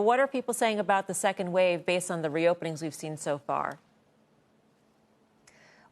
But what are people saying about the second wave based on the reopenings we've seen so far?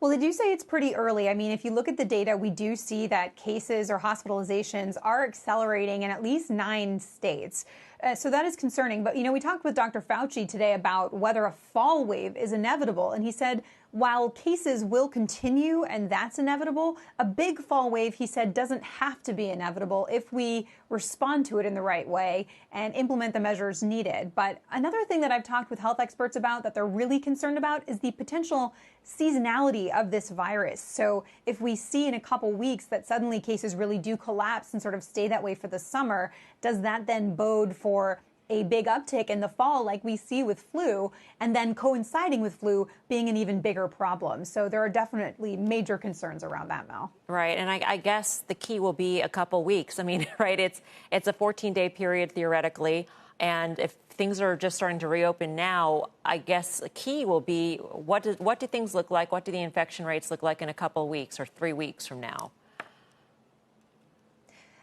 Well, they do say it's pretty early. I mean, if you look at the data, we do see that cases or hospitalizations are accelerating in at least 9 states. So that is concerning. But, we talked with Dr. Fauci today about whether a fall wave is inevitable. And he said, while cases will continue and that's inevitable, a big fall wave, he said, doesn't have to be inevitable if we respond to it in the right way and implement the measures needed. But another thing that I've talked with health experts about that they're really concerned about is the potential seasonality of this virus. So if we see in a couple weeks that suddenly cases really do collapse and sort of stay that way for the summer, does that then bode for a big uptick in the fall like we see with flu, and then coinciding with flu being an even bigger problem? So there are definitely major concerns around that, Mel. Right, and I guess the key will be a couple weeks. I mean, right, it's a 14-day period theoretically, and if things are just starting to reopen now, I guess the key will be what do things look like? What do the infection rates look like in a couple weeks or 3 weeks from now?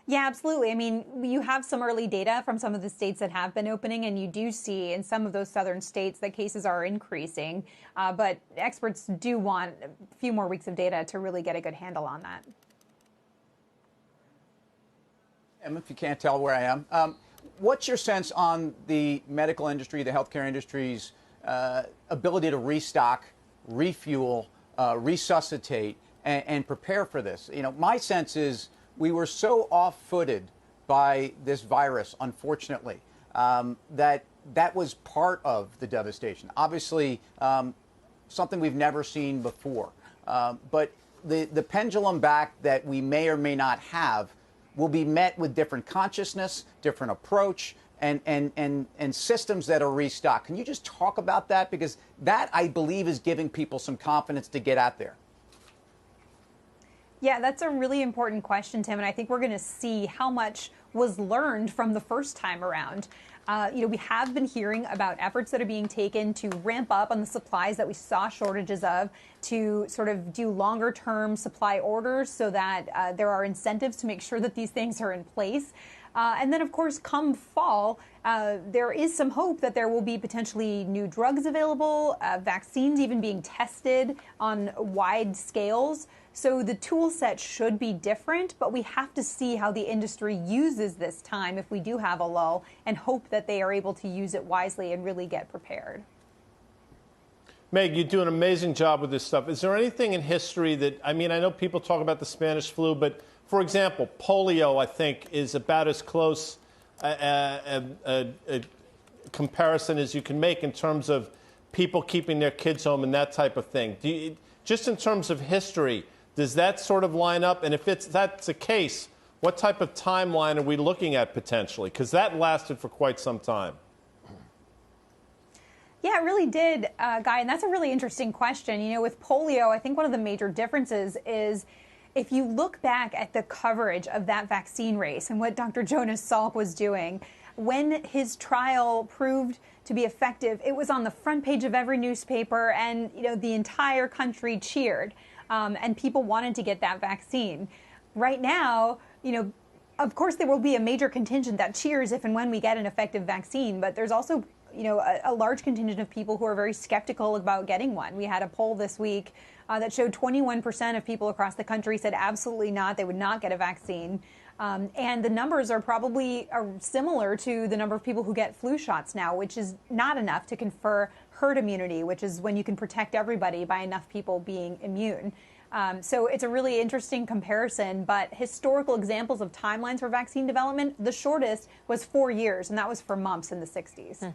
Yeah, absolutely. I mean, you have some early data from some of the states that have been opening, and you do see in some of those southern states that cases are increasing. But experts do want a few more weeks of data to really get a good handle on that. If you can't tell where I am, what's your sense on the medical industry, the healthcare industry's ability to restock, refuel, resuscitate, and prepare for this? My sense is we were so off-footed by this virus, unfortunately, that was part of the devastation. Obviously, something we've never seen before. But the pendulum back that we may or may not have will be met with different consciousness, different approach, and systems that are restocked. Can you just talk about that? Because that, I believe, is giving people some confidence to get out there. Yeah, that's a really important question, Tim, and I think we're going to see how much was learned from the first time around. We have been hearing about efforts that are being taken to ramp up on the supplies that we saw shortages of, to sort of do longer-term supply orders so that there are incentives to make sure that these things are in place. And then, of course, come fall, there is some hope that there will be potentially new drugs available, vaccines even being tested on wide scales. So the tool set should be different, but we have to see how the industry uses this time if we do have a lull, and hope that they are able to use it wisely and really get prepared. Meg, you do an amazing job with this stuff. Is there anything in history that, I know people talk about the Spanish flu, but for example, polio, I think, is about as close a comparison as you can make in terms of people keeping their kids home and that type of thing. Just in terms of history, does that sort of line up? And if that's the case, what type of timeline are we looking at potentially? Because that lasted for quite some time. Yeah, it really did, Guy, and that's a really interesting question. With polio, I think one of the major differences is if you look back at the coverage of that vaccine race and what Dr. Jonas Salk was doing, when his trial proved to be effective, it was on the front page of every newspaper, and the entire country cheered, and people wanted to get that vaccine. Right now, of course there will be a major contingent that cheers if and when we get an effective vaccine, but there's also a large contingent of people who are very skeptical about getting one. We had a poll this week that showed 21% of people across the country said absolutely not, they would not get a vaccine. And the numbers are probably similar to the number of people who get flu shots now, which is not enough to confer herd immunity, which is when you can protect everybody by enough people being immune. So it's a really interesting comparison, but historical examples of timelines for vaccine development, the shortest was 4 years, and that was for mumps in the 60s.